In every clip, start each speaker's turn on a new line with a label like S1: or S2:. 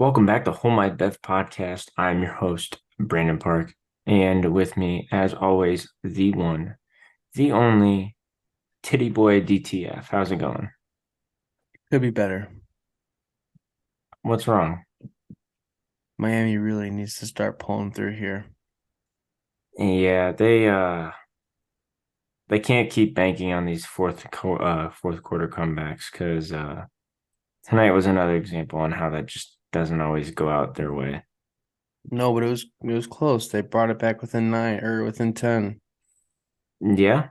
S1: Welcome back to Home My Bev Podcast. I'm your host, Brandon Park, and with me, as always, the one, the only Titty Boy DTF. How's it going?
S2: Could be better.
S1: What's wrong?
S2: Miami really needs to start pulling through here.
S1: Yeah, they can't keep banking on these fourth quarter comebacks because tonight was another example on how that just doesn't always go out their way.
S2: No, but it was close. They brought it back within 9 or within 10.
S1: Yeah,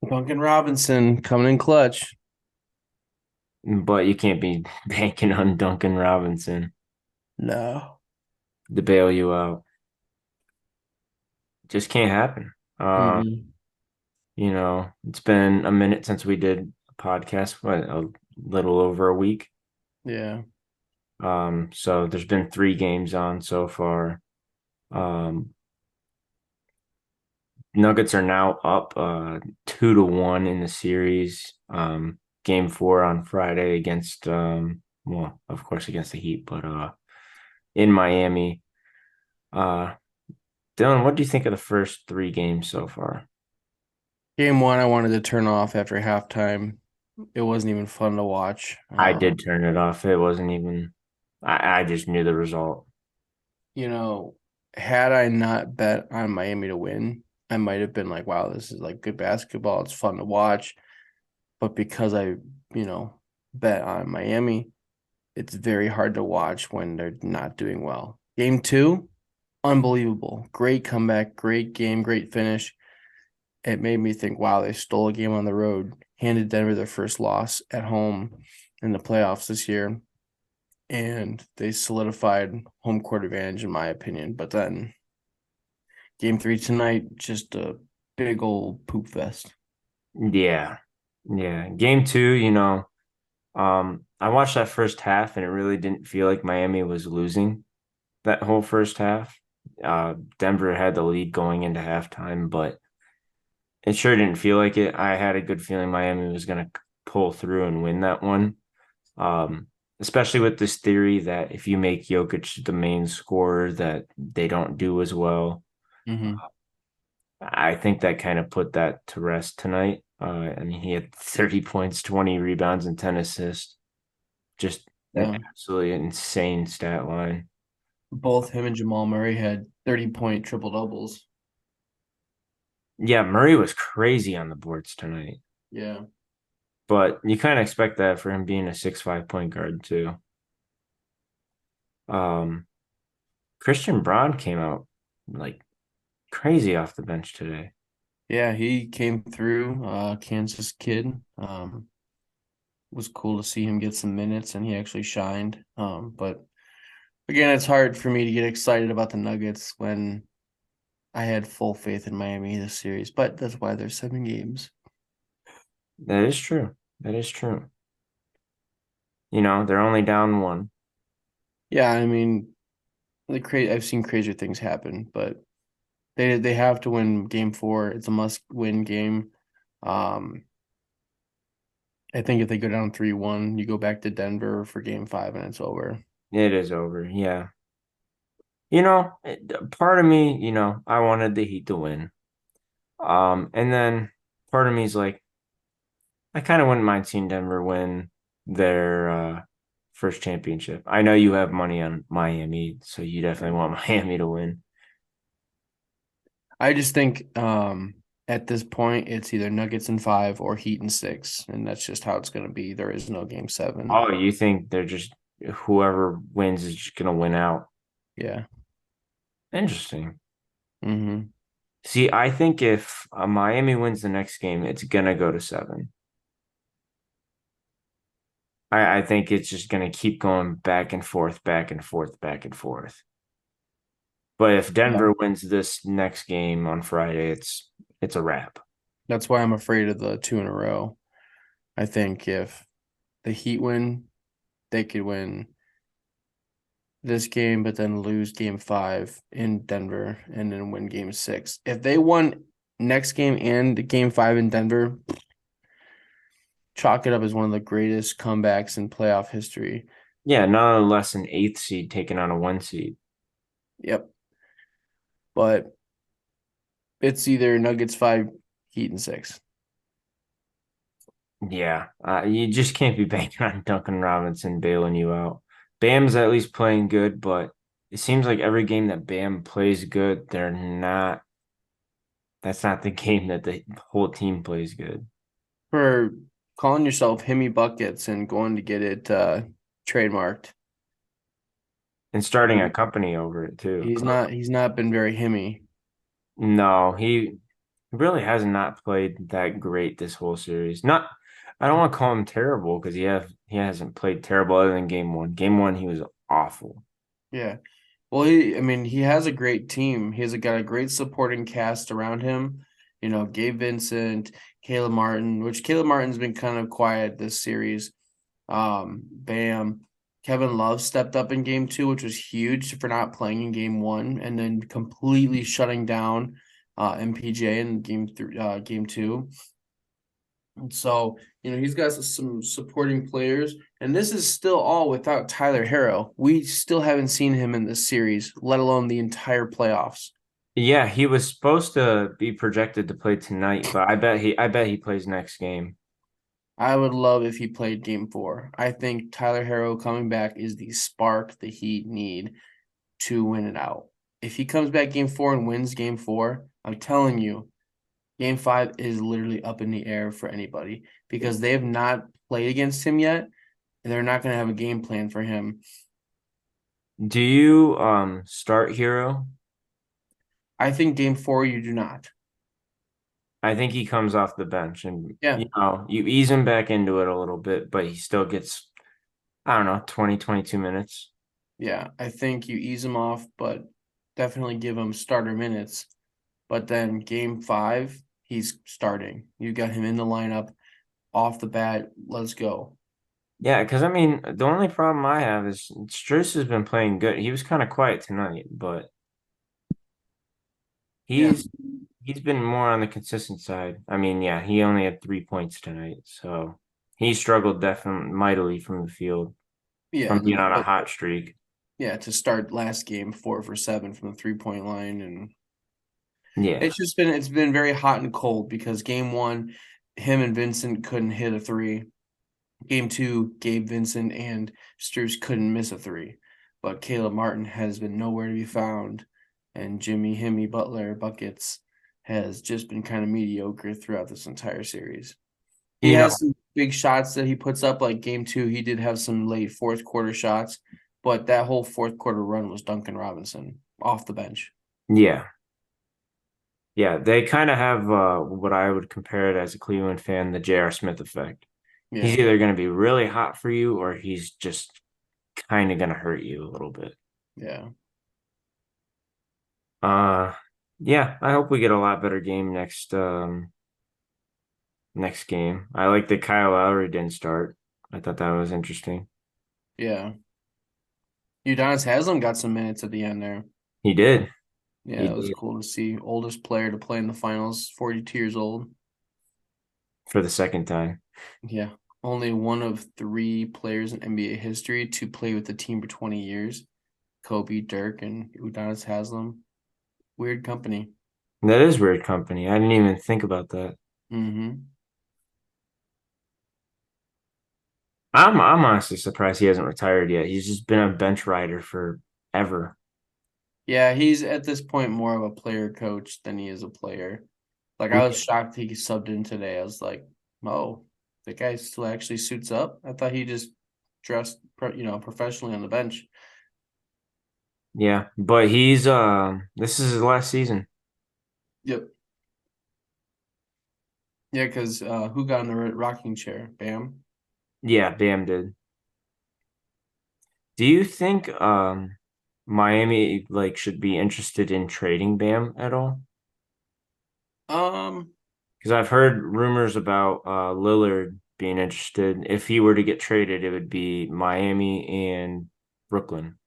S2: Duncan Robinson coming in clutch.
S1: but you can't be banking on Duncan Robinson
S2: No.
S1: to bail you out. Just can't happen.
S2: Mm-mm.
S1: It's been a minute since we did a podcast, what, a little over a week.
S2: Yeah.
S1: So there's been three games on so far. Um, Nuggets are now up 2-1 in the series. Game four on Friday against well, of course against the Heat, but in Miami. Uh Dylan, what do you think of the first three games so far?
S2: Game one, I wanted to turn off after halftime. It wasn't even fun to watch.
S1: I did turn it off. It wasn't even I just knew the result.
S2: You know, had I not bet on Miami to win, I might have been like, wow, this is like good basketball. It's fun to watch. But because I bet on Miami, it's very hard to watch when they're not doing well. Game two, unbelievable. Great comeback, great game, great finish. It made me think, wow, they stole a game on the road, handed Denver their first loss at home in the playoffs this year, and they solidified home court advantage, in my opinion. But then game three tonight, just a big old poop fest.
S1: Yeah. Yeah. Game two, I watched that first half and it really didn't feel like Miami was losing that whole first half. Denver had the lead going into halftime, but it sure didn't feel like it. I had a good feeling Miami was going to pull through and win that one. Especially with this theory that if you make Jokic the main scorer, that they don't do as well.
S2: Mm-hmm.
S1: I think that kind of put that to rest tonight. I mean, he had 30 points, 20 rebounds, and 10 assists. Just an
S2: Yeah.
S1: absolutely insane stat line.
S2: Both him and Jamal Murray had 30-point triple doubles.
S1: Yeah, Murray was crazy on the boards tonight,
S2: Yeah.
S1: but you kind of expect that for him being a 6'5" point guard too. Um, Christian Braun came out like crazy off the bench today.
S2: Yeah, he came through, Kansas kid. Was cool to see him get some minutes and he actually shined. But again, it's hard for me to get excited about the Nuggets when I had full faith in Miami this series, but that's why there's 7 games.
S1: That is true. That is true. They're only down one.
S2: Yeah, I mean, I've seen crazier things happen, but they have to win game four. It's a must-win game. Um, I think if they go down 3-1, you go back to Denver for game five and it's over.
S1: It is over. Yeah. Part of me, I wanted the Heat to win. And then part of me is like, I kind of wouldn't mind seeing Denver win their first championship. I know you have money on Miami, so you definitely want Miami to win.
S2: I just think at this point it's either Nuggets in 5 or Heat in 6, and that's just how it's going to be. There is no game 7.
S1: Oh, you think they're just whoever wins is just gonna win out?
S2: Yeah.
S1: Interesting.
S2: Mm-hmm.
S1: See, I think if Miami wins the next game, it's gonna go to seven. I think it's just gonna keep going back and forth, back and forth, back and forth. But if
S2: Yeah.
S1: Denver wins this next game on Friday, it's a wrap.
S2: That's why I'm afraid of the 2 in a row. I think if the Heat win, they could win this game, but then lose game 5 in Denver and then win game 6. If they won next game and game 5 in Denver, chalk it up as one of the greatest comebacks in playoff history.
S1: Yeah, nonetheless an eighth seed taking on a one seed.
S2: Yep. But it's either Nuggets 5, Heat in 6.
S1: Yeah, you just can't be banking on Duncan Robinson bailing you out. Bam's at least playing good, but it seems like every game that Bam plays good, they're not. That's not the game that the whole team plays good.
S2: For calling yourself Himmy Buckets and going to get it trademarked.
S1: And starting a company over it too.
S2: He's not been very Himmy.
S1: No, he really has not played that great this whole series. Not, I don't want to call him terrible because he hasn't played terrible other than game one. Game one, he was awful.
S2: Yeah. Well, I mean, he has a great team. Got a great supporting cast around him. Gabe Vincent, Caleb Martin, which Caleb Martin's been kind of quiet this series. Bam. Kevin Love stepped up in game two, which was huge for not playing in game one, and then completely shutting down MPJ in game two. And so, he's got some supporting players, and this is still all without Tyler Harrow. We still haven't seen him in this series, let alone the entire playoffs.
S1: Yeah, he was supposed to be projected to play tonight, but I bet he plays next game.
S2: I would love if he played game four. I think Tyler Harrow coming back is the spark the Heat need to win it out. If he comes back game four and wins game four, I'm telling you, game five is literally up in the air for anybody because they have not played against him yet. And they're not going to have a game plan for him.
S1: Do you start Hero?
S2: I think game four, you do not.
S1: I think he comes off the bench and
S2: Yeah.
S1: you ease him back into it a little bit, but he still gets, I don't know, 20, 22 minutes.
S2: Yeah. I think you ease him off, but definitely give him starter minutes. But then game five, he's starting. You got him in the lineup off the bat. Let's go.
S1: Yeah, because I mean, the only problem I have is Strus has been playing good. He was kind of quiet tonight, but
S2: Yeah.
S1: he's he's been more on the consistent side. I mean, yeah, he only had 3 points tonight, so he struggled definitely mightily from the field
S2: Yeah.
S1: from being on a
S2: But
S1: hot streak.
S2: yeah, to start last game 4 for 7 from the 3 point line. And
S1: Yeah,
S2: it's been very hot and cold because game one, him and Vincent couldn't hit a three. Game two, Gabe Vincent and Strus couldn't miss a three, but Caleb Martin has been nowhere to be found, and Jimmy Himmy Butler buckets has just been kind of mediocre throughout this entire series. He
S1: you know,
S2: has some big shots that he puts up, like game two. He did have some late fourth quarter shots, but that whole fourth quarter run was Duncan Robinson off the bench.
S1: yeah, yeah. They kind of have what I would compare it as a Cleveland fan, the J.R. Smith effect. He's
S2: Yeah,
S1: either going to be really hot for you or he's just kind of going to hurt you a little bit.
S2: yeah,
S1: Uh, yeah, I hope we get a lot better game next game. I like that Kyle Lowry didn't start. I thought that was interesting.
S2: yeah. Udonis Haslam got some minutes at the end there.
S1: He did. He
S2: Yeah, it was
S1: did
S2: cool to see oldest player to play in the finals, 42 years old.
S1: for the second time.
S2: Yeah. Only one of three players in NBA history to play with the team for 20 years. Kobe, Dirk, and Udonis Haslam. Weird company.
S1: That is weird company. I didn't even think about that.
S2: Mm-hmm.
S1: I'm honestly surprised he hasn't retired yet. He's just been a bench rider forever.
S2: Yeah, he's at this point more of a player coach than he is a player. Like I was shocked he subbed in today. I was like, oh, the guy still actually suits up. I thought he just dressed, professionally on the bench.
S1: Yeah, but he's this is his last season.
S2: Yep. Yeah, because who got in the rocking chair? Bam.
S1: Yeah, Bam did. Do you think Miami like should be interested in trading Bam at all?
S2: Um,
S1: Because I've heard rumors about Lillard being interested. If he were to get traded, it would be Miami and Brooklyn.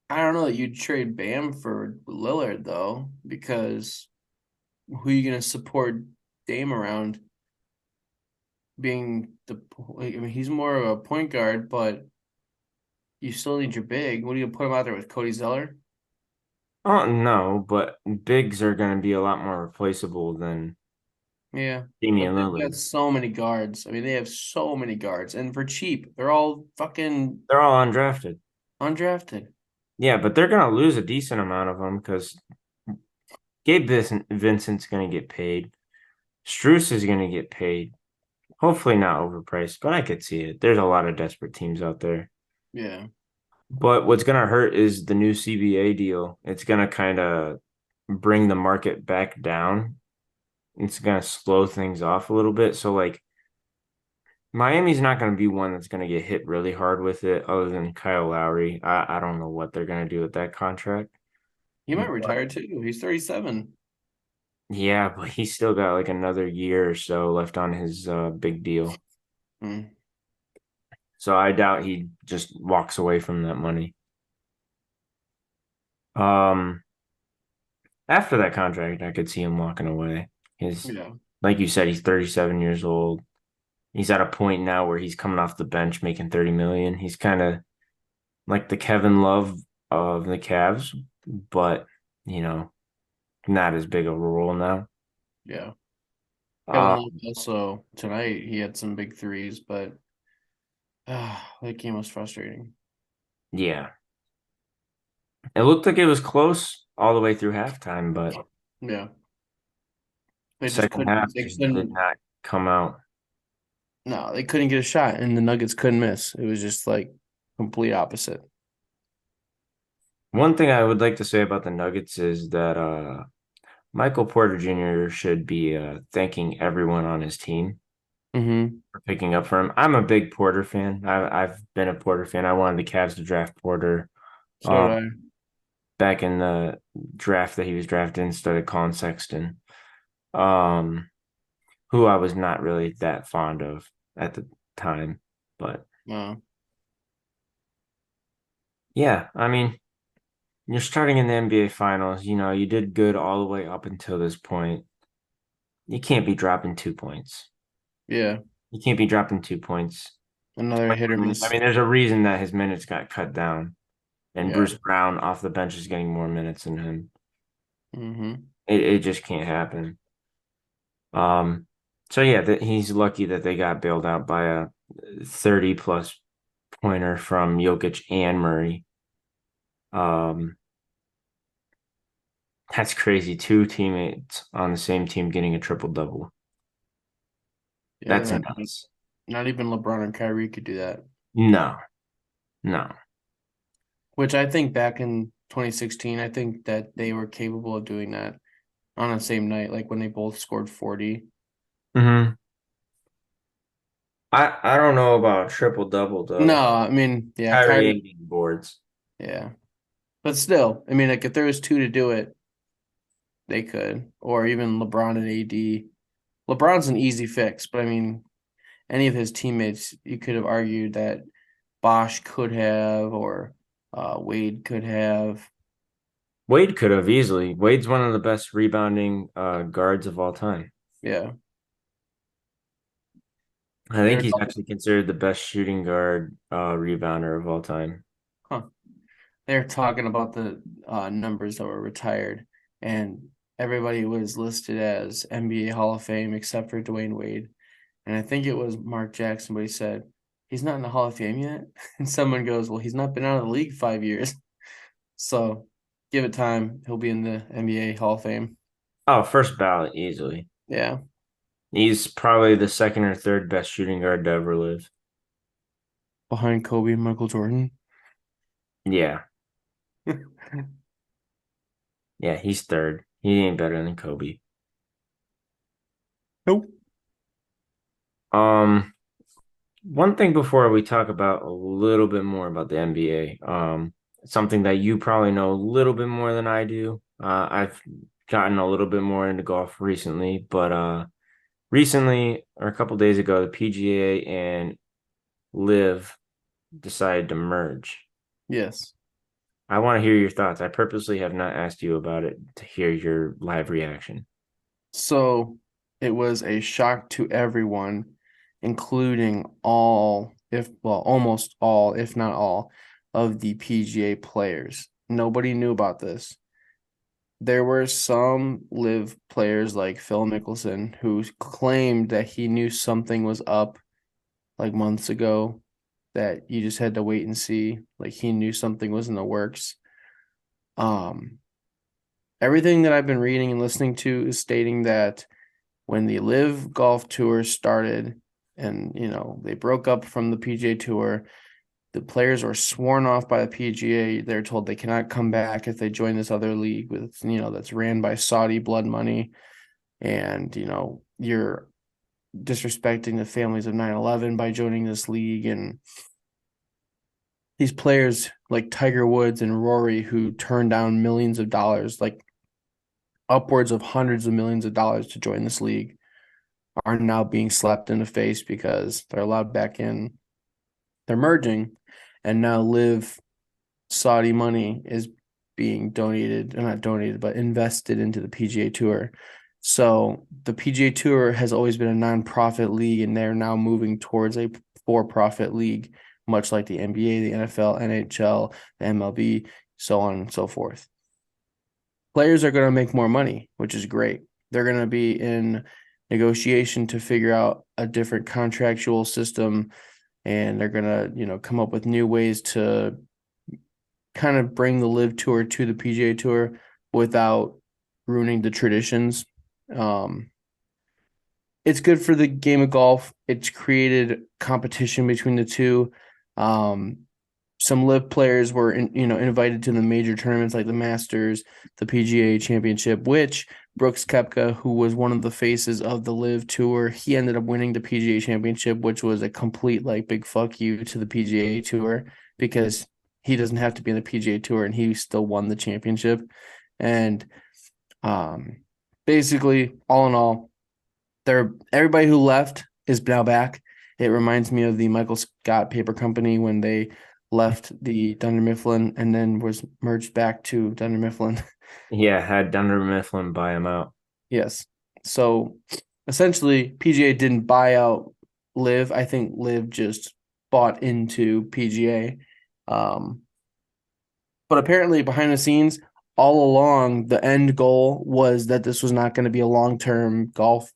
S2: I don't know that you'd trade Bam for Lillard though, because who are you gonna support Dame around? being I mean, he's more of a point guard, but you still need your big. What do you put him out there with Cody Zeller?
S1: Oh, no, but bigs are going to be a lot more replaceable than
S2: Yeah. But
S1: Damian
S2: they've got
S1: Lillard.
S2: so many guards. I mean, they have so many guards, and for cheap, they're all fucking
S1: They're all undrafted.
S2: undrafted.
S1: Yeah, but they're going to lose a decent amount of them because Vincent's going to get paid. Struess is going to get paid. Hopefully not overpriced, but I could see it. There's a lot of desperate teams out there.
S2: Yeah.
S1: But what's going to hurt is the new CBA deal. It's going to kind of bring the market back down. It's going to slow things off a little bit. So, like, Miami's not going to be one that's going to get hit really hard with it, other than Kyle Lowry. I don't know what they're going to do with that contract.
S2: He might
S1: But
S2: retire too. He's 37.
S1: yeah, but he's still got like another year or so left on his big deal.
S2: Hmm.
S1: So I doubt he just walks away from that money. Um, After that contract, I could see him walking away. His,
S2: Yeah.
S1: like you said, he's 37 years old. He's at a point now where he's coming off the bench making 30 million. He's kind of like the Kevin Love of the Cavs, but you know, not as big of a role now.
S2: Yeah. Kevin
S1: Uh,
S2: Love also tonight he had some big threes, but that game was frustrating.
S1: yeah, it looked like it was close all the way through halftime, but
S2: Yeah. They just
S1: second half
S2: they
S1: just did
S2: couldn't
S1: not come out.
S2: no, they couldn't get a shot and the Nuggets couldn't miss. It was just like complete opposite.
S1: One thing I would like to say about the Nuggets is that Michael Porter Jr. should be thanking everyone on his team
S2: Mm-hmm.
S1: for picking up for him. I'm a big Porter fan. I've been a Porter fan. I wanted the Cavs to draft Porter
S2: So
S1: uh,
S2: did I.
S1: back in the draft that he was drafted instead of Colin Sexton, um, who I was not really that fond of at the time. But
S2: No.
S1: yeah, I mean, you're starting in the NBA Finals. You know, you did good all the way up until this point. You can't be dropping 2 points.
S2: Yeah.
S1: You can't be dropping 2 points.
S2: Another hit or
S1: I
S2: miss.
S1: mean, there's a reason that his minutes got cut down, and
S2: Yeah.
S1: Bruce Brown off the bench is getting more minutes than him.
S2: Mm-hmm.
S1: It just can't happen. Um, so yeah, he's lucky that they got bailed out by a 30 plus pointer from Jokic and Murray. Um, that's crazy. Two teammates on the same team getting a triple double.
S2: Yeah,
S1: That's nuts.
S2: not even LeBron and Kyrie could do that.
S1: No, no.
S2: Which I think back in 2016, I think that they were capable of doing that on the same night, like when they both scored 40.
S1: Hmm. I don't know about triple double
S2: No,
S1: though.
S2: I mean, yeah,
S1: Kyrie
S2: Kyrie,
S1: ain't getting boards.
S2: yeah. But still, I mean, like if there was two to do it, they could. Or even LeBron and AD. LeBron's an easy fix, but I mean, any of his teammates, you could have argued that Bosch could have or Wade could have.
S1: Wade could have easily. Wade's one of the best rebounding guards of all time.
S2: Yeah.
S1: I
S2: They
S1: think
S2: were
S1: he's
S2: talking,
S1: actually considered the best shooting guard rebounder of all time.
S2: huh. They were talking about the numbers that were retired, and everybody was listed as NBA Hall of Fame except for Dwayne Wade. And I think it was Mark Jackson, but he said, he's not in the Hall of Fame yet. And someone goes, well, he's not been out of the league 5 years. So give it time. He'll be in the NBA Hall of Fame.
S1: Oh, first ballot easily.
S2: Yeah.
S1: He's probably the second or third best shooting guard to ever live.
S2: Behind Kobe and Michael Jordan.
S1: Yeah, yeah, he's third. He ain't better than Kobe.
S2: Nope.
S1: Um, One thing before we talk about a little bit more about the NBA, something that you probably know a little bit more than I do. I've gotten a little bit more into golf recently, but recently or a couple days ago, the PGA and Live decided to merge.
S2: Yes.
S1: I want to hear your thoughts. I purposely have not asked you about it to hear your live reaction.
S2: So it was a shock to everyone. including all, if well, almost all, if not all, of the PGA players. Nobody knew about this. There were some live players like Phil Mickelson who claimed that he knew something was up like months ago, that you just had to wait and see. Like he knew something was in the works. Um, Everything that I've been reading and listening to is stating that when the Live Golf Tour started and they broke up from the PGA Tour, the players were sworn off by the PGA. They're told they cannot come back if they join this other league with that's ran by Saudi blood money, and you're disrespecting the families of 9/11 by joining this league. And these players like Tiger Woods and Rory, who turned down millions of dollars, like upwards of hundreds of millions of dollars to join this league, are now being slapped in the face because they're allowed back in. They're merging, and now Live Saudi money is being donated, or not donated, but invested into the PGA Tour. So the PGA Tour has always been a nonprofit league, and they're now moving towards a for-profit league, much like the NBA, the NFL, NHL, the MLB, so on and so forth. Players are going to make more money, which is great. They're going to be in negotiation to figure out a different contractual system, and they're going to, come up with new ways to kind of bring the Live Tour to the PGA Tour without ruining the traditions. Um, it's good for the game of golf. It's created competition between the two. Um, some Live players were invited to the major tournaments like the Masters, the PGA Championship, which Brooks Koepka, who was one of the faces of the Live Tour, he ended up winning the PGA Championship, which was a complete like big fuck you to the PGA Tour, because he doesn't have to be in the PGA Tour and he still won the championship. And um, basically, all in all, everybody who left is now back. It reminds me of the Michael Scott Paper Company when they left the Dunder Mifflin and then was merged back to Dunder Mifflin.
S1: Yeah, had Dunder Mifflin buy him out.
S2: Yes. So essentially, PGA didn't buy out Live. I think Live just bought into PGA. Um, but apparently, behind the scenes, all along, the end goal was that this was not going to be a long-term golf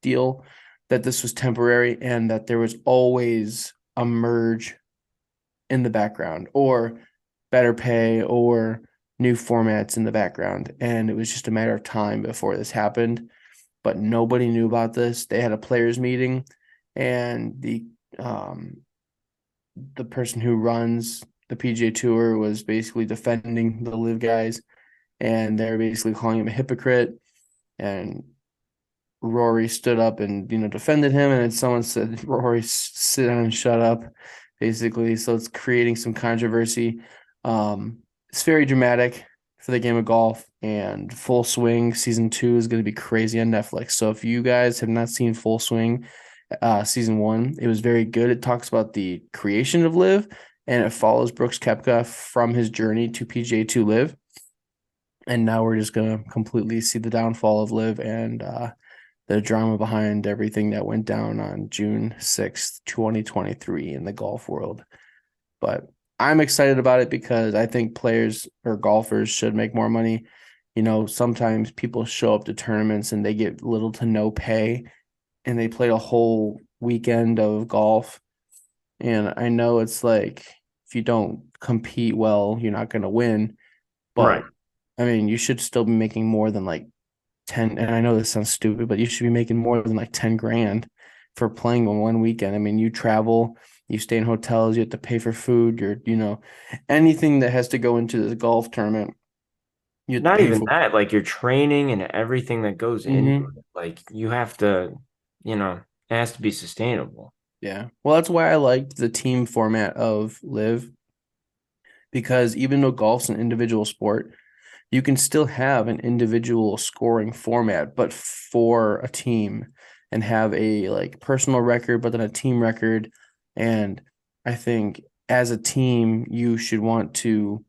S2: deal, that this was temporary, and that there was always a merge in the background, or better pay, or new formats in the background. And it was just a matter of time before this happened. But nobody knew about this. They had a players meeting, and the person who runs the PGA Tour was basically defending the Live guys, and they're basically calling him a hypocrite. And Rory stood up and defended him, and then someone said, "Rory, sit down and shut up," basically. So it's creating some controversy. It's very dramatic for the game of golf, and Full Swing season 2 is going to be crazy on Netflix. So if you guys have not seen Full Swing, season 1, it was very good. It talks about the creation of Live, and it follows Brooks Koepka from his journey to PGA to Live. And now we're just going to completely see the downfall of Live, and the drama behind everything that went down on June 6th, 2023 in the golf world. But I'm excited about it because I think players or golfers should make more money. Sometimes people show up to tournaments and they get little to no pay, and they play a whole weekend of golf. And I know it's like, if you don't compete well, you're not going to win.
S1: Right.
S2: But I mean, you should still be making more than like 10, and I know this sounds stupid, but you should be making more than like 10 grand for playing on one weekend. I mean, you travel, you stay in hotels, you have to pay for food, anything that has to go into this golf tournament, you have to
S1: Not
S2: pay
S1: even
S2: for.
S1: that, like your training and everything that goes into
S2: Mm-hmm.
S1: it. Like you have to, it has to be sustainable.
S2: Yeah. Well, that's why I liked the team format of Live, because even though golf's an individual sport, you can still have an individual scoring format, but for a team, and have a like personal record, but then a team record. And I think as a team, you should want to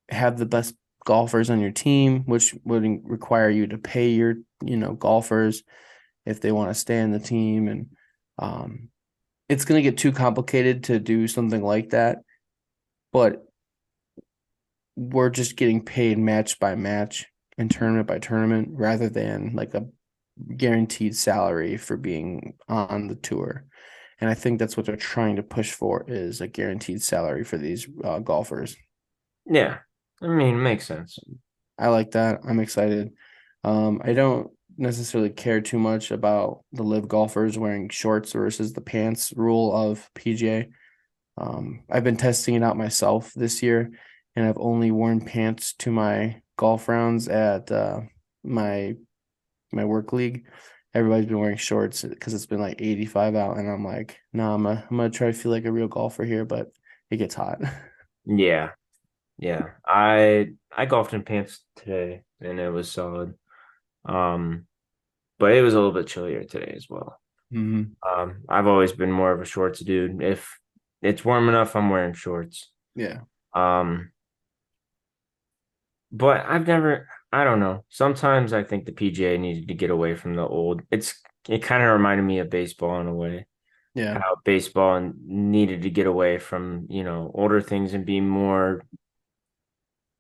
S2: have the best golfers on your team, which would require you to pay your, golfers if they want to stay in the team. And Um, it's going to get too complicated to do something like that, but we're just getting paid match by match and tournament by tournament rather than like a guaranteed salary for being on the tour. And I think that's what they're trying to push for is a guaranteed salary for these golfers.
S1: Yeah. I mean, it makes sense.
S2: I like that. I'm excited. I don't necessarily care too much about the live golfers wearing shorts versus the pants rule of PGA. I've been testing it out myself this year, and I've only worn pants to my golf rounds at my my work league. Everybody's been wearing shorts because it's been like 85 out, and I'm like, nah, I'm gonna try to feel like a real golfer here, but it gets hot.
S1: Yeah. Yeah. I golfed in pants today and it was solid. Um, but it was a little bit chillier today as well.
S2: Hmm.
S1: I've always been more of a shorts dude. If it's warm enough, I'm wearing shorts.
S2: Yeah.
S1: Um, but I don't know. Sometimes I think the PGA needed to get away from the old. It kind of reminded me of baseball in a way,
S2: Yeah.
S1: how baseball needed to get away from, older things and be more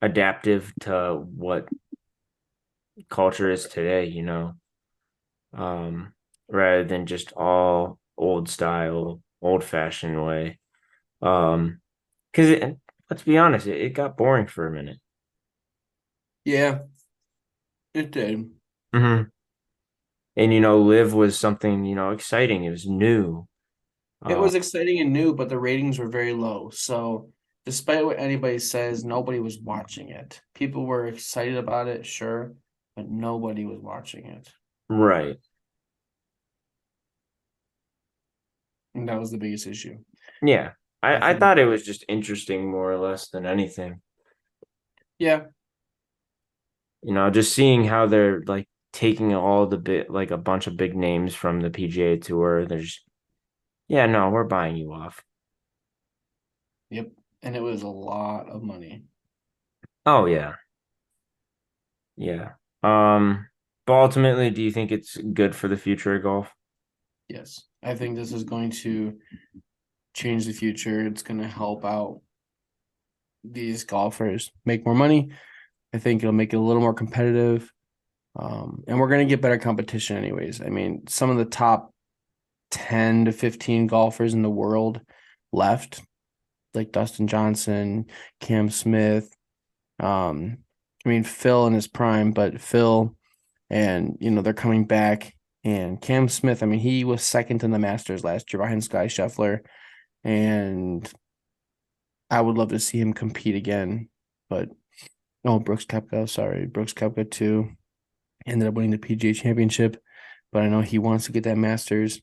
S1: adaptive to what culture is today, um, rather than just all old style, old fashioned way. Because let's be honest, it got boring for a minute.
S2: Yeah, it did.
S1: Hmm. And Live was something, exciting. It was new.
S2: It
S1: Uh,
S2: was exciting and new, but the ratings were very low. So, despite what anybody says, nobody was watching it. People were excited about it, sure, but nobody was watching it.
S1: right.
S2: And that was the biggest issue.
S1: Yeah.
S2: I
S1: I
S2: think,
S1: thought it was just interesting more or less than anything.
S2: yeah,
S1: Just seeing how they're like taking all the bit like a bunch of big names from the PGA Tour. There's Yeah, no, we're buying you off.
S2: yep. And it was a lot of money.
S1: Oh yeah. Yeah. Um, but ultimately, do you think it's good for the future of golf?
S2: Yes. I think this is going to change the future. It's going to help out these golfers make more money. I think it'll make it a little more competitive. And we're going to get better competition, anyways. I mean, some of the top 10 to 15 golfers in the world left, like Dustin Johnson, Cam Smith. I mean, Phil in his prime, but Phil and, they're coming back. And Cam Smith, I mean, he was second in the Masters last year behind Sky Scheffler. And I would love to see him compete again. But, oh, Brooks Koepka, sorry. Brooks Koepka, too. Ended up winning the PGA Championship. But I know he wants to get that Masters.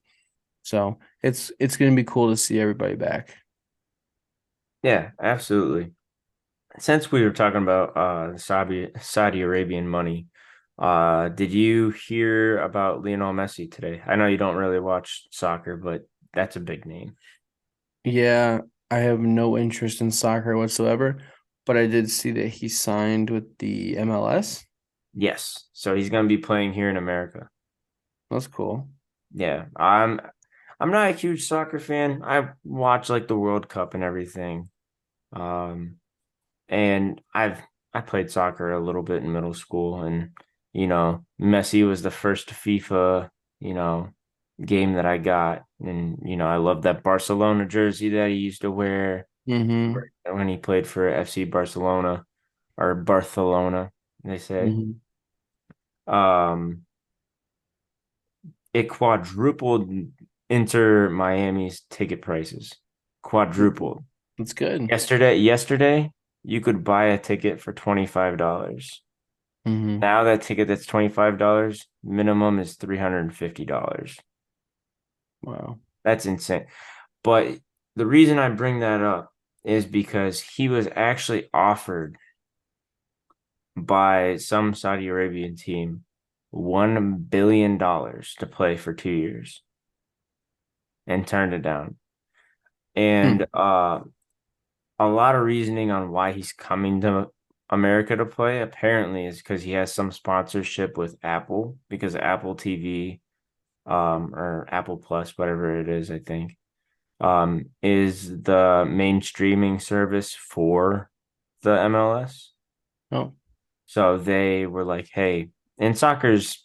S2: So it's going to be cool to see everybody back.
S1: Yeah, absolutely. Since we were talking about Saudi Arabian money, did you hear about Lionel Messi today? I know you don't really watch soccer, but that's a big name.
S2: Yeah, I have no interest in soccer whatsoever, but I did see that he signed with the MLS.
S1: Yes. So he's going to be playing here in America.
S2: That's cool.
S1: Yeah. I'm not a huge soccer fan. I watch like the World Cup and everything. Um, and I played soccer a little bit in middle school, and Messi was the first FIFA, you know, game that I got, and I love that Barcelona jersey that he used to wear
S2: Mm-hmm.
S1: when he played for FC Barcelona or Barcelona, they say.
S2: Mm-hmm.
S1: Um, it quadrupled Inter Miami's ticket prices. Quadrupled.
S2: That's good.
S1: Yesterday, you could buy a ticket for $25.
S2: Mm-hmm.
S1: Now that ticket that's $25, minimum is $350.
S2: Wow.
S1: That's insane. But the reason I bring that up is because he was actually offered by some Saudi Arabian team $1 billion to play for 2 years and turned it down.
S2: Hmm.
S1: And a lot of reasoning on why he's coming to America to play apparently is because he has some sponsorship with Apple because Apple TV or Apple Plus, whatever it is, I think, is the main streaming service for the MLS.
S2: Oh,
S1: So they were like, hey, and soccer's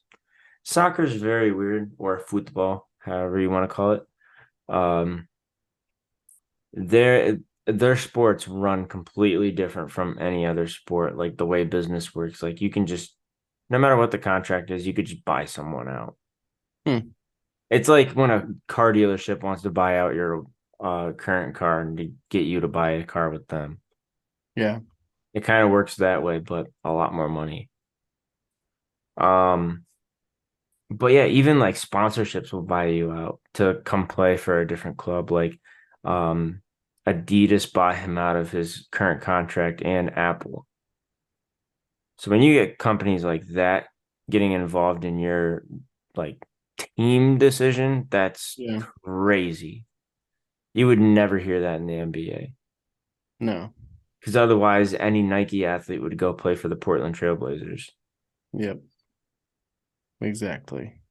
S1: very weird, or football, however you want to call it. Um, their sports run completely different from any other sport, like the way business works. Like you can just, no matter what the contract is, you could just buy someone out.
S2: hmm.
S1: It's like when a car dealership wants to buy out your current car and to get you to buy a car with them.
S2: Yeah.
S1: It kind of works that way, but a lot more money. Um, but yeah, even like sponsorships will buy you out to come play for a different club. Like, um, Adidas bought him out of his current contract and Apple. So when you get companies like that getting involved in your like team decision, that's
S2: Yeah.
S1: crazy. You would never hear that in the NBA.
S2: No.
S1: Because otherwise, any Nike athlete would go play for the Portland Trailblazers.
S2: Yep. Exactly.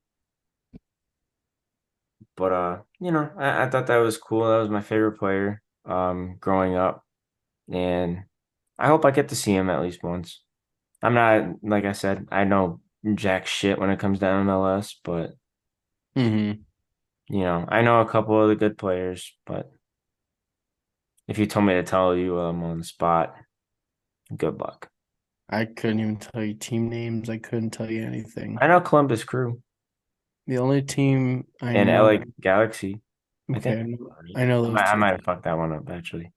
S1: But I thought that was cool. That was my favorite player growing up. And I hope I get to see him at least once. I'm not, like I said, I know jack shit when it comes to MLS, but
S2: Hmm.
S1: I know a couple of the good players, but if you told me to tell you on the spot, good luck.
S2: I couldn't even tell you team names. I couldn't tell you anything.
S1: I know Columbus Crew
S2: The only team I
S1: and
S2: know,
S1: LA Galaxy. I think
S2: okay, I know
S1: I
S2: those
S1: might I
S2: two.
S1: might have fucked that one up actually.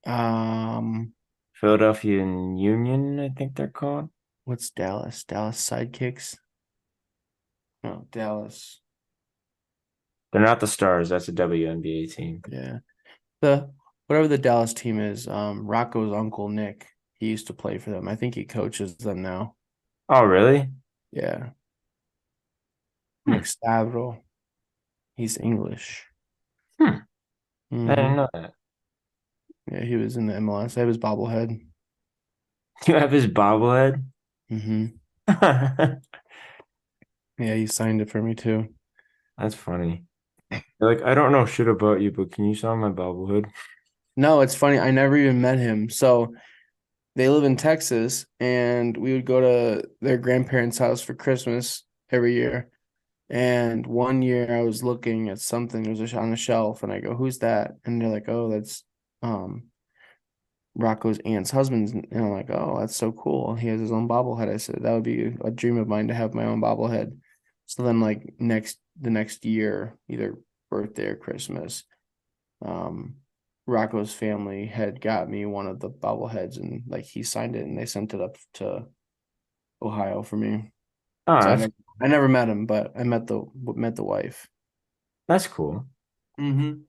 S2: Um,
S1: Philadelphia and Union, I think they're called.
S2: what's Dallas? Dallas Sidekicks? No, Dallas.
S1: They're not the Stars. That's a WNBA team.
S2: Yeah. The whatever the Dallas team is, Rocco's uncle Nick, he used to play for them. I think he coaches them now.
S1: Oh, really?
S2: Yeah.
S1: Hmm.
S2: Nick Stavro. He's English.
S1: Hmm. I didn't
S2: Hmm.
S1: know that.
S2: Yeah, he was in the MLS. I have his bobblehead.
S1: You have his bobblehead?
S2: Hmm. Yeah, he signed it for me too.
S1: That's funny. You're like, I don't know shit about you, but can you sign my bobblehead?
S2: No, it's funny. I never even met him. So they live in Texas, and we would go to their grandparents' house for Christmas every year. And one year I was looking at something, it was on a shelf, and I go, "Who's that?" And they're like, "Oh, that's um Rocco's aunt's husband's." And I'm like, "Oh, that's so cool. He has his own bobblehead." I said, "That would be a dream of mine to have my own bobblehead." So then like the next year, either birthday or Christmas, um Rocco's family had got me one of the bobbleheads, and like he signed it and they sent it up to Ohio for me.
S1: Oh,
S2: So
S1: that's
S2: I never met him, but I met the wife.
S1: that's cool.
S2: Mm-hmm.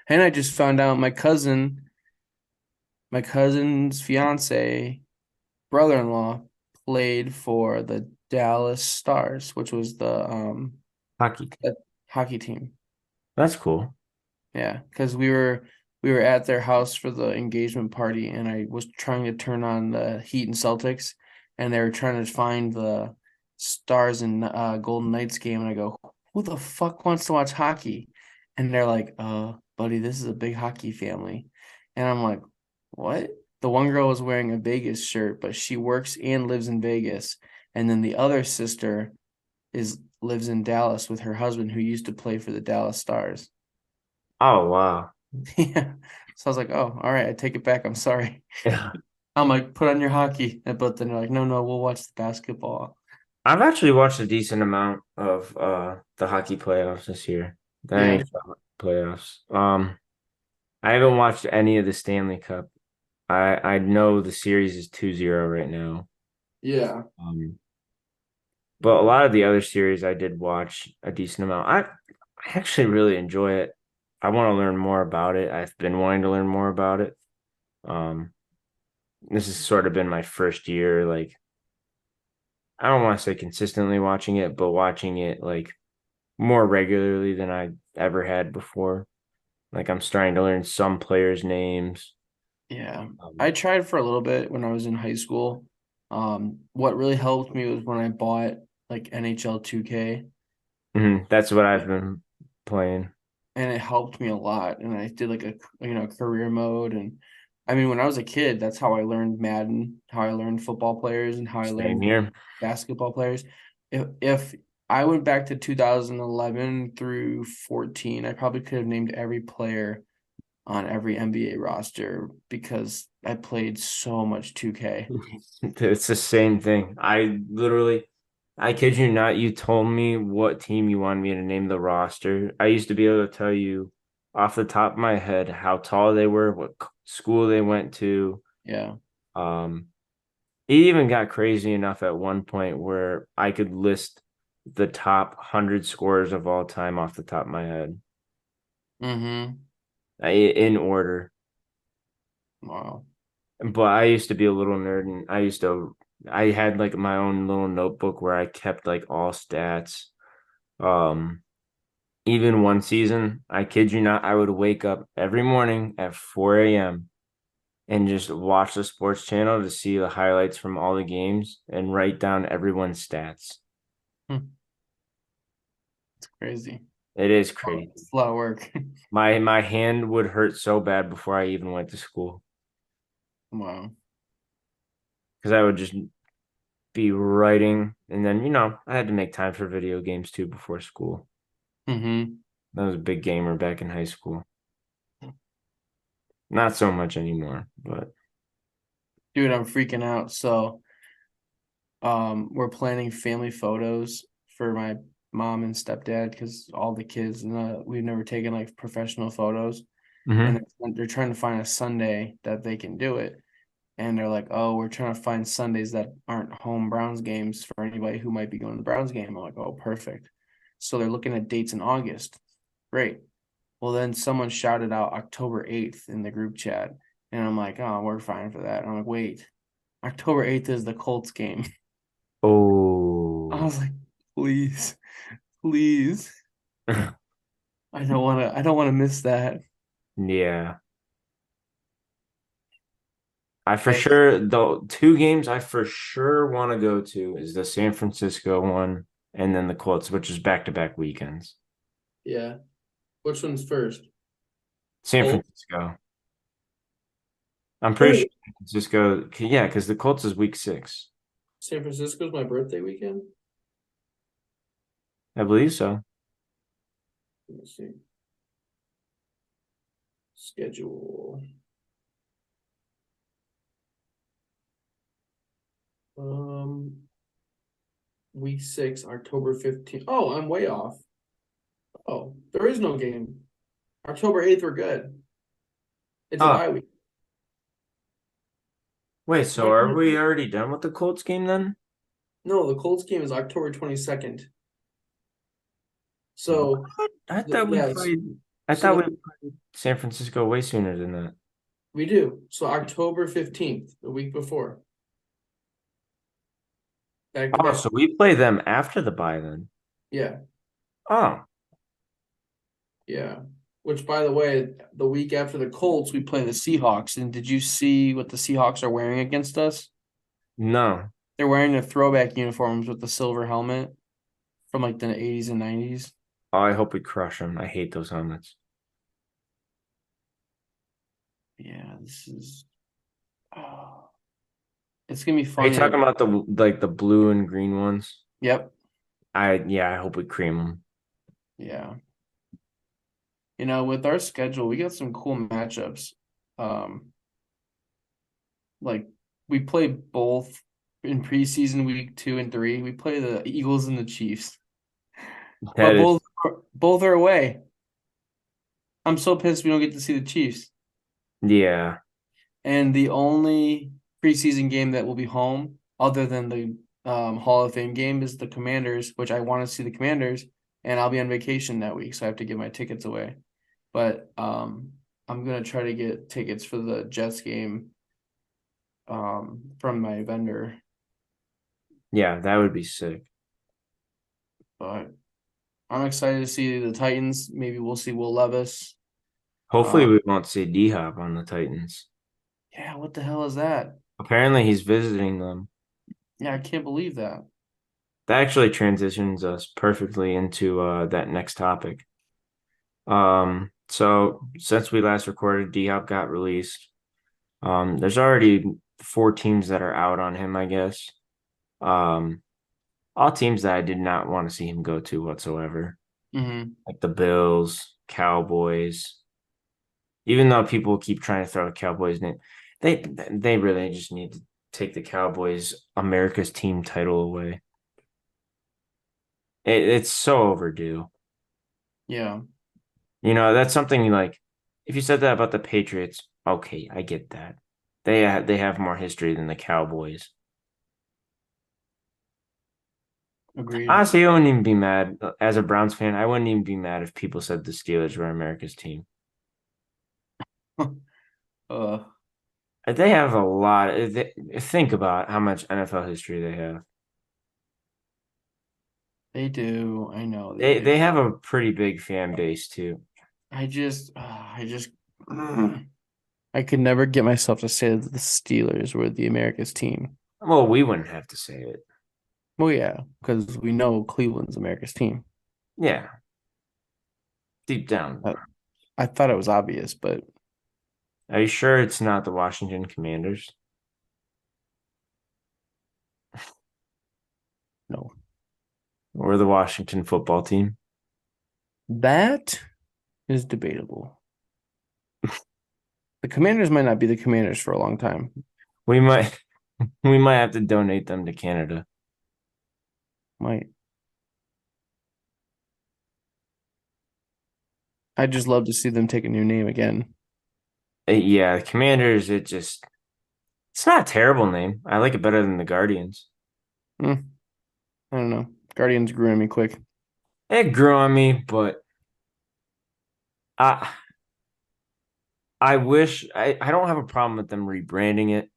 S2: And I just found out my cousin's fiance, brother-in-law, played for the Dallas Stars, which was
S1: Hockey.
S2: the hockey team.
S1: That's cool.
S2: Yeah, because we were at their house for the engagement party, and I was trying to turn on the Heat and Celtics, and they were trying to find the Stars and Golden Knights game, and I go, "Who the fuck wants to watch hockey?" And they're like, buddy, this is a big hockey family," and I'm like, "What?" The one girl was wearing a Vegas shirt, but she works and lives in Vegas, and then the other sister is lives in Dallas with her husband, who used to play for the Dallas Stars.
S1: Oh, wow.
S2: Yeah. So I was like, oh, all right, I take it back. I'm sorry.
S1: Yeah.
S2: I'm like, put on your hockey. But then they're like, no, no, we'll watch the basketball.
S1: I've actually watched a decent amount of the hockey playoffs this year. The
S2: Yeah.
S1: NHL playoffs. I haven't watched any of the Stanley Cup. I know the series is 2-0 right now.
S2: Yeah.
S1: Um, but a lot of the other series I did watch a decent amount. I actually really enjoy it. I want to learn more about it. I've been wanting to learn more about it. Um, this has sort of been my first year, like I don't want to say consistently watching it, but watching it like more regularly than I ever had before. Like I'm starting to learn some players' names.
S2: Yeah. I
S1: Um,
S2: tried for a little bit when I was in high school. What really helped me was when I bought like NHL 2K,
S1: That's what I've been playing.
S2: and it helped me a lot. And I did like a career mode, and I mean when I was a kid, that's how I learned Madden, how I learned football players, and how I
S1: Same
S2: learned
S1: here.
S2: basketball players. If I went back to 2011 through 14, I probably could have named every player on every NBA roster because I played so much 2K.
S1: It's the same thing. I kid you not, you told me what team you wanted me to name the roster. I used to be able to tell you off the top of my head how tall they were, what school they went to.
S2: Yeah.
S1: Um, it even got crazy enough at one point where I could list the top 100 scorers of all time off the top of my head,
S2: Mm-hmm.
S1: in order.
S2: Wow.
S1: But I used to be a little nerd and I had like my own little notebook where I kept like all stats. Um, Even one season, I kid you not, I would wake up every morning at 4 a.m. and just watch the sports channel to see the highlights from all the games and write down everyone's stats.
S2: Hmm. It's crazy.
S1: It is
S2: Oh,
S1: crazy.
S2: it's a lot of work.
S1: My hand would hurt so bad before I even went to school
S2: Wow.
S1: because I would just be writing, and then I had to make time for video games too before school.
S2: Mm-hmm.
S1: I was a big gamer back in high school. Not so much anymore, but
S2: Dude, I'm freaking out. So, we're planning family photos for my mom and stepdad because all the kids and we've never taken like professional photos, and
S1: hmm
S2: they're trying to find a Sunday that they can do it. And they're like, "Oh, we're trying to find Sundays that aren't home Browns games for anybody who might be going to the Browns game." I'm like, "Oh, perfect." So they're looking at dates in August. Great. Well, then someone shouted out October 8th in the group chat. And I'm like, "Oh, we're fine for that." And I'm like, "Wait, October 8th is the Colts game." I
S1: oh
S2: was like, "Please, please. I don't want to miss that."
S1: yeah. I for
S2: I
S1: sure the two games I for sure want to go to is the San Francisco one and then the Colts, which is back-to-back weekends.
S2: Yeah. Which one's first?
S1: San
S2: Colts?
S1: Francisco. I'm pretty sure San Francisco, yeah, because the Colts is week 6.
S2: San Francisco's my birthday weekend.
S1: I believe so.
S2: Let me see. Schedule. Um, week 6, October 15th. Oh, I'm way off. Oh, there is no game. October 8th, we're good. It's a
S1: Oh,
S2: bye week.
S1: wait, so
S2: What?
S1: are we already done with the Colts game then?
S2: No, the Colts game is October 22nd. So,
S1: What? I thought we
S2: yes.
S1: played I
S2: So
S1: thought we played San Francisco way sooner than that.
S2: we do. So October 15th, the week before, back to
S1: Oh,
S2: back.
S1: so we play them after the bye then.
S2: Yeah,
S1: Oh,
S2: yeah. Which, by the way, the week after the Colts, we play the Seahawks. And did you see what the Seahawks are wearing against us?
S1: no.
S2: They're wearing the throwback uniforms with the silver helmet from like the 80s and 90s.
S1: Oh, I hope we crush them. I hate those helmets.
S2: Yeah, this is. Oh, it's gonna be
S1: Are you
S2: funny to.
S1: talking about the blue and green ones?
S2: Yep.
S1: Yeah, I hope we cream them.
S2: Yeah. With our schedule, we got some cool matchups. Um, like we play both in preseason week 2 and 3. We play the Eagles and the Chiefs,
S1: That
S2: but
S1: is,
S2: both are away. I'm so pissed we don't get to see the Chiefs.
S1: yeah,
S2: And the only preseason game that will be home, other than the Hall of Fame game, is the Commanders, which I want to see the Commanders, and I'll be on vacation that week, so I have to give my tickets away. But I'm gonna try to get tickets for the Jets game from my vendor.
S1: yeah, that would be sick.
S2: But I'm excited to see the Titans. Maybe we'll see Will Levis.
S1: Hopefully,
S2: Uh,
S1: we won't see D-Hop on the Titans.
S2: yeah, what the hell is that?
S1: Apparently, he's visiting them.
S2: Yeah, I can't believe that.
S1: That actually transitions us perfectly into that next topic. So since we last recorded, D-Hop got released. There's already four teams that are out on him, I guess. Um, all teams that I did not want to see him go to whatsoever,
S2: Hmm.
S1: like the Bills, Cowboys. Even though people keep trying to throw the Cowboys name, they really just need to take the Cowboys America's team title away. It's so overdue.
S2: Yeah.
S1: That's something like if you said that about the Patriots, okay, I get that. They have more history than the Cowboys.
S2: Agreed.
S1: Honestly, I wouldn't even be mad as a Browns fan. I wouldn't even be mad if people said the Steelers were America's team.
S2: uh,
S1: They have a lot. Think about how much NFL history they have.
S2: they do. I know they
S1: They
S2: do.
S1: have a pretty big fan base too.
S2: I just, I could never get myself to say that the Steelers were the America's team.
S1: Well, we wouldn't have to say it.
S2: Well, yeah, because we know Cleveland's America's team.
S1: Yeah, deep down.
S2: I, I thought it was obvious, but
S1: Are you sure it's not the Washington Commanders
S2: no.
S1: or the Washington football team?
S2: That is debatable. The Commanders might not be the Commanders for a long time.
S1: We might we might have to donate them to Canada.
S2: Might. I'd just love to see them take a new name again.
S1: Yeah, the Commanders, it's not a terrible name. I like it better than the Guardians.
S2: Hmm, I don't know. Guardians grew on me quick.
S1: It grew on me, but I I don't have a problem with them rebranding it.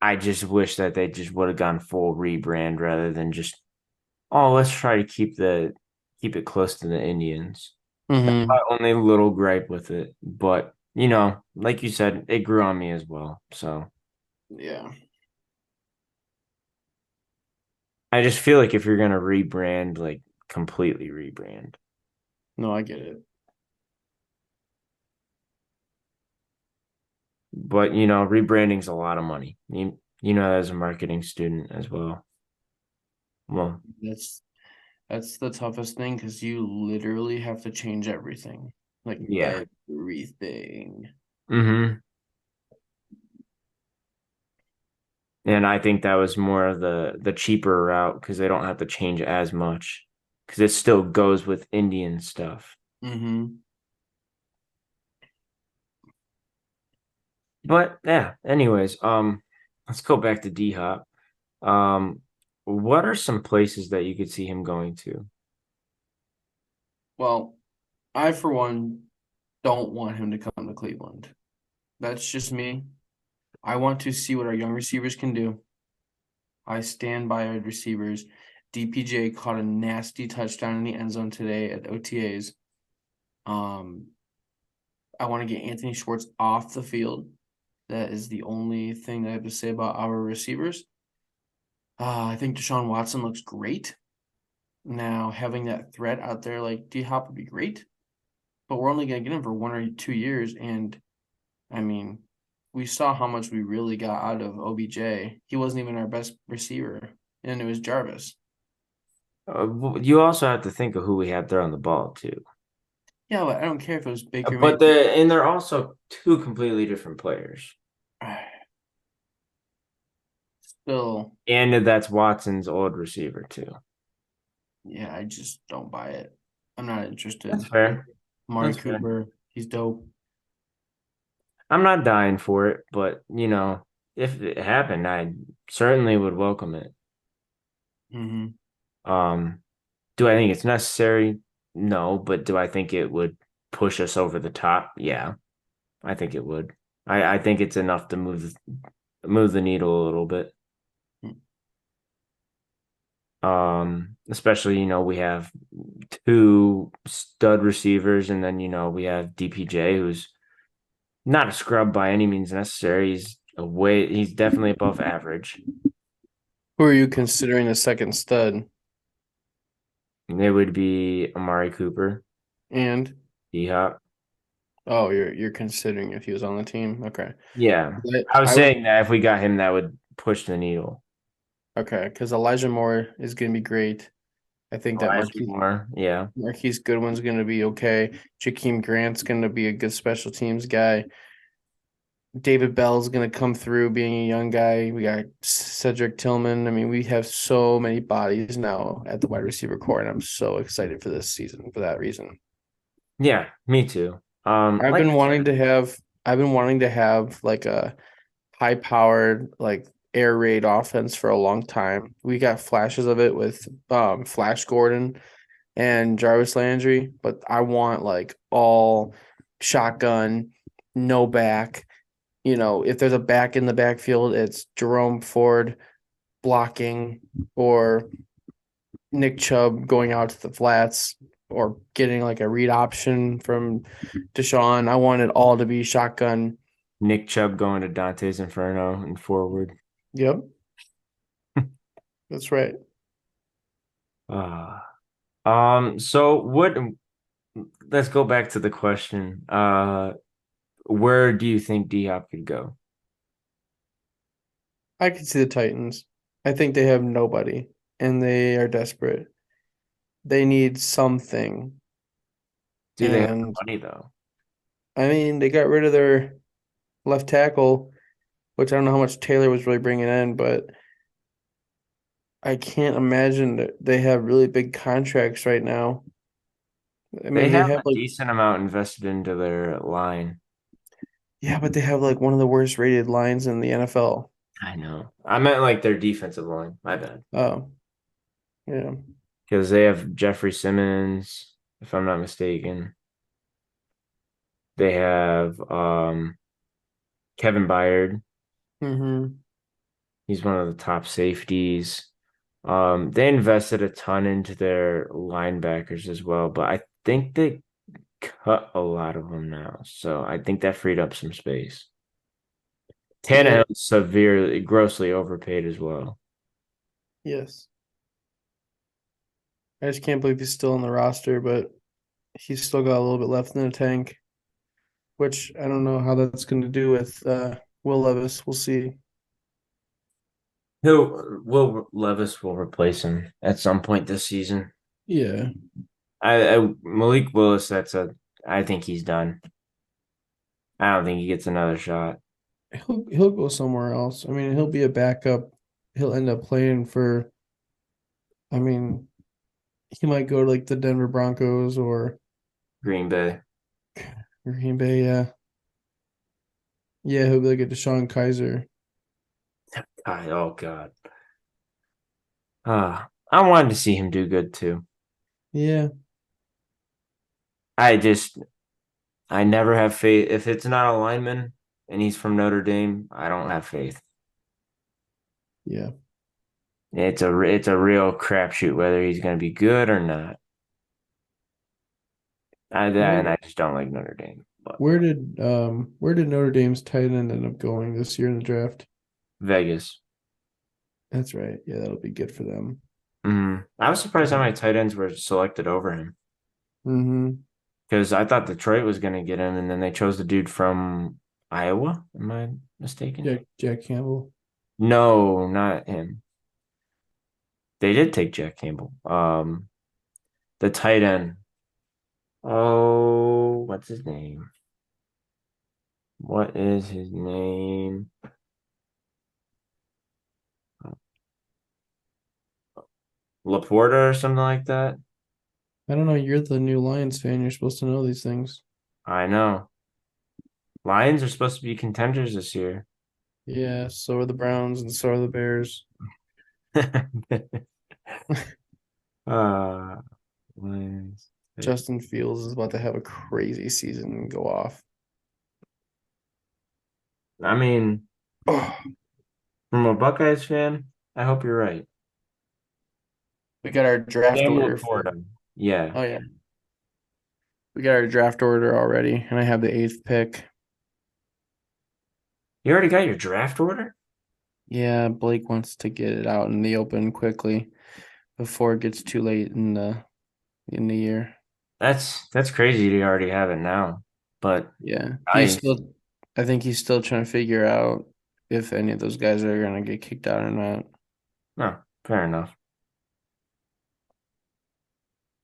S1: I just wish that they just would have gone full rebrand rather than just, oh, let's try to keep it close to the Indians. My
S2: Hmm.
S1: only little gripe with it, but like you said, it grew on me as well. So
S2: Yeah.
S1: I just feel like if you're gonna rebrand, like completely rebrand.
S2: No, I get it.
S1: But rebranding's a lot of money. You know that as a marketing student as well. Well,
S2: That's that's the toughest thing because you literally have to change everything. Like
S1: yeah.
S2: everything.
S1: Hmm. And I think that was more of the cheaper route because they don't have to change as much because it still goes with Indian stuff.
S2: Hmm.
S1: But yeah, anyways, let's go back to D Hop. Um, what are some places that you could see him going to?
S2: Well, I for one don't want him to come to Cleveland. That's just me. I want to see what our young receivers can do. I stand by our receivers. DPJ caught a nasty touchdown in the end zone today at OTAs. Um, I want to get Anthony Schwartz off the field. That is the only thing I have to say about our receivers. I think Deshaun Watson looks great. Now, having that threat out there like D Hop would be great, but we're only going to get him for 1 or 2 years. And I mean, we saw how much we really got out of OBJ. He wasn't even our best receiver, and it was Jarvis.
S1: You also have to think of who we had throwing the ball too.
S2: Yeah, but I don't care if it was Baker
S1: But
S2: Mayfield.
S1: they're also two completely different players.
S2: Still,
S1: And that's Watson's old receiver too.
S2: yeah, I just don't buy it. I'm not
S1: That's
S2: interested.
S1: fair.
S2: Amari
S1: That's fair.
S2: Cooper, he's dope.
S1: I'm not dying for it, but if it happened, I certainly would welcome it.
S2: Hmm.
S1: Um, do I think it's necessary? No, but do I think it would push us over the top? Yeah, I think it would. I think it's enough to move the needle a little bit. Especially, we have two stud receivers, and then we have DPJ, who's not a scrub by any means necessary. He's He's definitely above average.
S2: Who are you considering the second stud?
S1: It would be Amari Cooper,
S2: And
S1: D-Hop.
S2: oh, you're considering if he was on the team. Okay.
S1: Yeah.
S2: But
S1: I was
S2: I would
S1: saying that if we got him, that would push the needle.
S2: okay, because Elijah Moore is going to be great. I think that
S1: Elijah Moore, yeah.
S2: Marquise Goodwin's going to be okay. Jakeem Grant's going to be a good special teams guy. David Bell's going to come through being a young guy. We got Cedric Tillman. I mean, we have so many bodies now at the wide receiver core, and I'm so excited for this season for that reason.
S1: Yeah, me too.
S2: I've
S1: Like
S2: been
S1: I said,
S2: wanting to have I've been wanting to have like a high powered like air raid offense for a long time. We got flashes of it with Flash Gordon and Jarvis Landry, but I want like all shotgun, no back. You know, if there's a back in the backfield, it's Jerome Ford blocking or Nick Chubb going out to the flats or getting like a read option from Deshaun. I want it all to be shotgun.
S1: Nick Chubb going to Dante's Inferno and forward.
S2: Yep, that's right.
S1: Uh, so what let's go back to the question. Where do you think D-Hop could go?
S2: I can see the Titans. I think they have nobody and they are desperate. They need something.
S1: Do they have the
S2: And
S1: money though?
S2: I mean, they got rid of their left tackle, which I don't know how much Taylor was really bringing in, but I can't imagine that they have really big contracts right now. I
S1: They
S2: mean, they
S1: have
S2: have
S1: a
S2: like,
S1: decent amount invested into their line.
S2: yeah, but they have like one of the worst rated lines in the NFL.
S1: I know. I meant like their defensive line. My bad.
S2: Oh, yeah.
S1: Because they have Jeffrey Simmons, if I'm not mistaken. They have Kevin Byard.
S2: Mm-hmm.
S1: He's one of the top safeties. They invested a ton into their linebackers as well, but I think they cut a lot of them now. So I think that freed up some space.
S2: Yep.
S1: Tannehill's severely, grossly overpaid as well.
S2: Yes. I just can't believe he's still on the roster, but he's still got a little bit left in the tank, which I don't know how that's going to do with Will Levis. We'll see.
S1: Will Levis will replace him at some point this season.
S2: Yeah.
S1: Malik Willis, I think he's done. I don't think he gets another shot.
S2: He'll go somewhere else. I mean, he'll be a backup. He'll end up playing for I mean, he might go to like the Denver Broncos or
S1: Green Bay.
S2: Green Bay. Yeah. Yeah, he'll be like a Deshaun Kaiser.
S1: Oh God. I wanted to see him do good too.
S2: Yeah.
S1: I just I never have faith. If it's not a lineman and he's from Notre Dame, I don't have faith.
S2: Yeah.
S1: It's a real crapshoot whether he's going to be good or not.
S2: Where
S1: And I just don't like Notre Dame. But
S2: where did Notre Dame's tight end end up going this year in the draft?
S1: Vegas.
S2: That's right. Yeah, that'll be good for them.
S1: I was surprised how many tight ends were selected over him
S2: Mm-hmm.
S1: because I thought Detroit was going to get him, and then they chose the dude from Iowa. Am I mistaken?
S2: Jack Campbell.
S1: No, not him. They did take Jack Campbell. The tight end. Oh, what's his name? What is his name? Laporta or something like that.
S2: I don't know. You're the new Lions fan. You're supposed to know these things.
S1: I know. Lions are supposed to be contenders this year.
S2: Yeah, so are the Browns and so are the Bears.
S1: uh, Lions.
S2: Justin Fields is about to have a crazy season and go off.
S1: I mean,
S2: Oh,
S1: from a Buckeyes fan, I hope you're right.
S2: we got our draft
S1: Sam
S2: order for.
S1: Laporta. Yeah.
S2: Oh yeah, we got our draft order already, and I have the eighth pick. Yeah.
S1: You already got your draft order?
S2: Yeah, Blake wants to get it out in the open quickly before it gets too late in the year.
S1: That's crazy to already have it now. But
S2: Yeah.
S1: nice.
S2: I think he's still trying to figure out if any of those guys are gonna get kicked out or not.
S1: No, fair enough.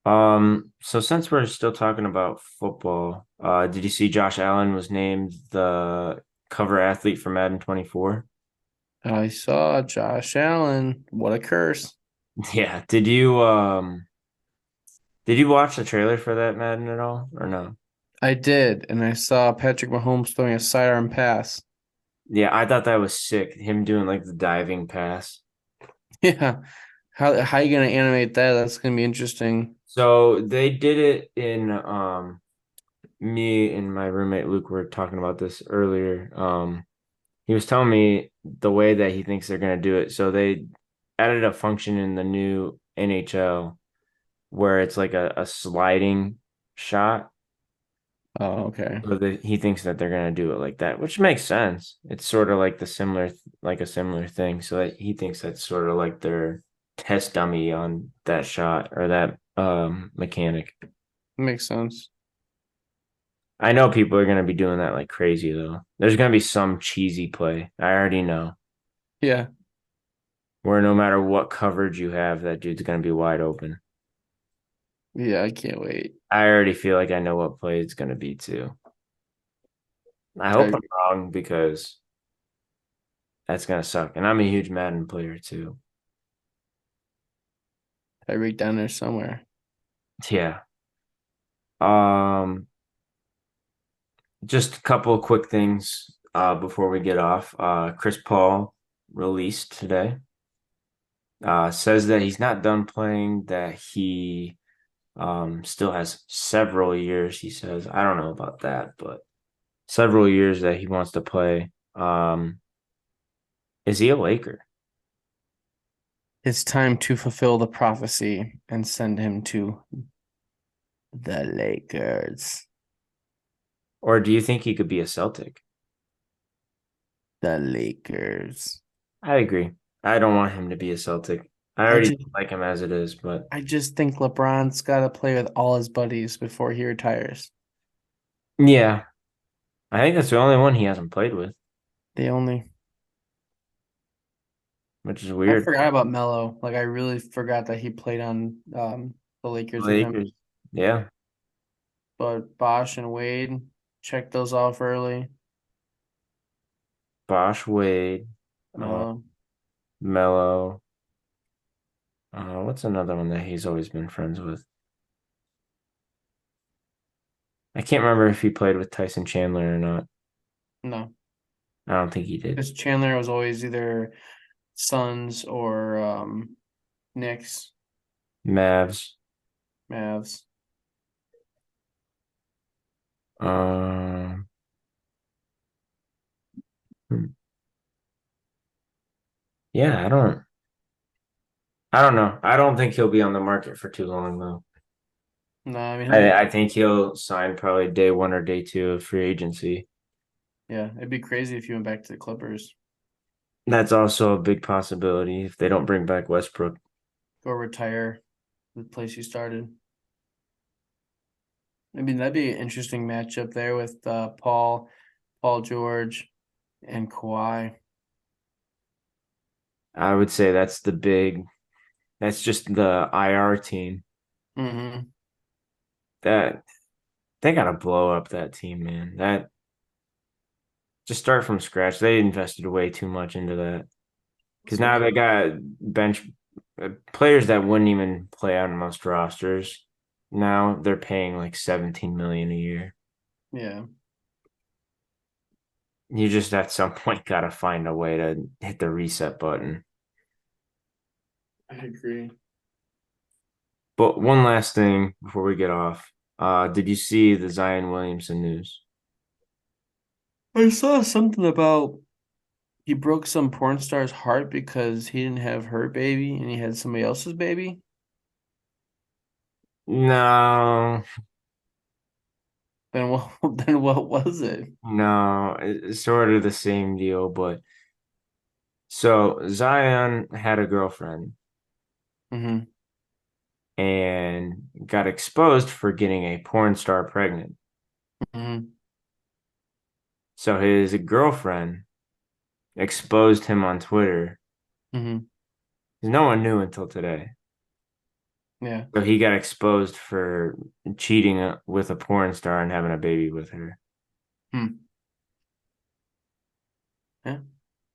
S1: So since we're still talking about football, did you see Josh Allen was named the cover athlete for Madden 24?
S2: I saw Josh Allen. What a curse.
S1: Yeah. Did you watch the trailer for that Madden at all or no?
S2: I did, and I saw Patrick Mahomes throwing a sidearm pass.
S1: Yeah, I thought that was sick. Him doing like the diving pass.
S2: Yeah. How you gonna animate that? That's gonna be interesting.
S1: So they did it in me and my roommate Luke were talking about this earlier. He was telling me the way that he thinks they're gonna do it. So they added a function in the new NHL where it's like a sliding shot.
S2: Oh, okay.
S1: So that he thinks that they're gonna do it like that, which makes sense. It's sort of like like a similar thing. So that he thinks that's sort of like their test dummy on that shot or that mechanic.
S2: Makes sense.
S1: I know people are gonna be doing that like crazy though. There's gonna be some cheesy play. I already know.
S2: Yeah.
S1: Where no matter what coverage you have, that dude's gonna be wide open.
S2: Yeah, I can't wait.
S1: I already feel like I know what play it's gonna be too. I hope
S2: Ty
S1: I'm wrong because that's gonna suck. And I'm a huge Madden player too.
S2: Tyreek down there somewhere.
S1: Yeah. Um, just a couple of quick things before we get off. Chris Paul released today. Says that he's not done playing, that he still has several years, he says. I don't know about that, but several years that he wants to play. Is he a Laker?
S2: It's time to fulfill the prophecy and send him to the Lakers.
S1: Or do you think he could be a Celtic?
S2: The Lakers.
S1: I agree. I don't want him to be a Celtic. I
S2: I
S1: already
S2: just
S1: don't like him as it is, but
S2: I just think LeBron's got to play with all his buddies before he retires.
S1: yeah, I think that's the only one he hasn't played with,
S2: They only
S1: which is
S2: I
S1: weird.
S2: forgot about Melo. Like I really forgot that he played on the Lakers with him.
S1: Lakers, yeah,
S2: But Bosch and Wade checked those off early.
S1: Bosh Wade, uh,
S2: Melo.
S1: Melo. What's another one that he's always been friends with? I can't remember if he played with Tyson Chandler or not.
S2: No.
S1: I don't think he did.
S2: Because Chandler was always either Suns or Knicks,
S1: Mavs.
S2: Mavs.
S1: Um, hmm. Yeah, I don't know. I don't think he'll be on the market for too long though.
S2: No, I mean he'll be
S1: I think he'll sign probably day one or day two of free agency.
S2: yeah, it'd be crazy if he went back to the Clippers.
S1: That's also a big possibility if they don't bring back Westbrook.
S2: Go retire the place he started. I mean that'd be an interesting matchup there with Paul George, and Kawhi.
S1: I would say that's just the IR team.
S2: Mm-hmm.
S1: That they gotta blow up that team, man. That just start from scratch. They invested way too much into that. Because now they got bench players that wouldn't even play on most rosters. Now they're paying like 17 million a year.
S2: Yeah,
S1: You just at some point gotta find a way to hit the reset button.
S2: I agree.
S1: But one last thing before we get off. Did you see the Zion Williamson news?
S2: I saw something about he broke some porn star's heart because he didn't have her baby and he had somebody else's baby.
S1: No,
S2: Then what? Then what was it?
S1: No, it's sort of the same deal, but so Zion had a girlfriend
S2: Mm-hmm.
S1: and got exposed for getting a porn star pregnant.
S2: Mm-hmm.
S1: So his girlfriend exposed him on Twitter.
S2: Mm-hmm.
S1: No one knew until today.
S2: Yeah.
S1: So he got exposed for cheating with a porn star and having a baby with her.
S2: Hmm. Yeah.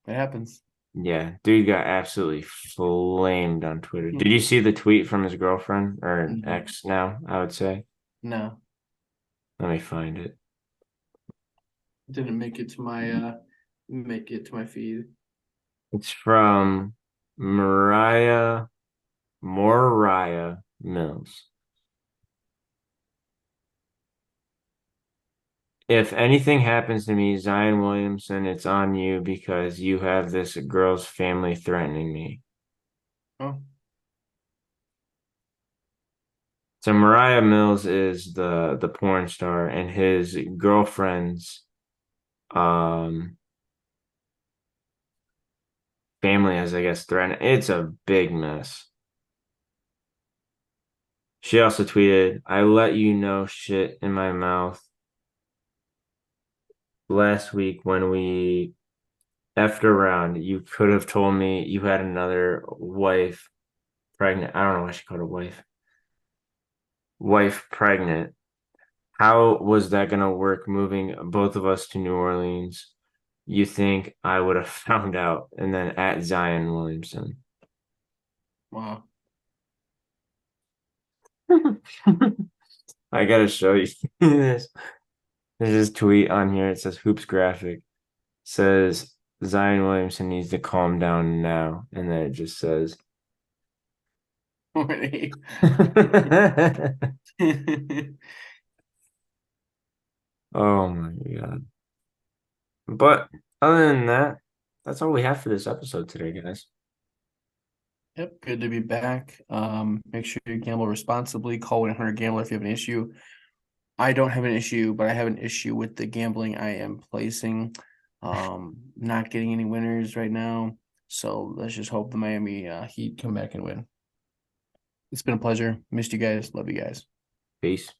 S2: It happens.
S1: Yeah, dude got absolutely flamed on Twitter. Did you see the tweet from his girlfriend or
S2: No.
S1: ex now, I would say?
S2: No.
S1: Let me find it.
S2: Didn't make it to my feed.
S1: It's from Moriah Mills. If anything happens to me, Zion Williamson, it's on you because you have this girl's family threatening me.
S2: Oh.
S1: So Mariah Mills is the porn star, and his girlfriend's um family has, I guess, threatened. It's a big mess. She also tweeted, "I let you know shit in my mouth last week when we effed around. You could have told me you had another wife pregnant. I don't know why she called her wife. Wife pregnant. How was that gonna work moving both of us to New Orleans? You think I would have found out?" And then at Zion Williamson.
S2: Wow.
S1: I gotta show you this. There's this tweet on here. It says Hoops Graphic. Says Zion Williamson needs to calm down now. And then it just says Oh my God. But other than that, that's all we have for this episode today, guys.
S2: Yep, good to be back. Make sure you gamble responsibly. Call 1-800-GAMBLER if you have an issue. I don't have an issue, but I have an issue with the gambling I am placing. Not getting any winners right now. So let's just hope the Miami Heat come back and win. It's been a pleasure. Missed you guys. Love you guys.
S1: Peace.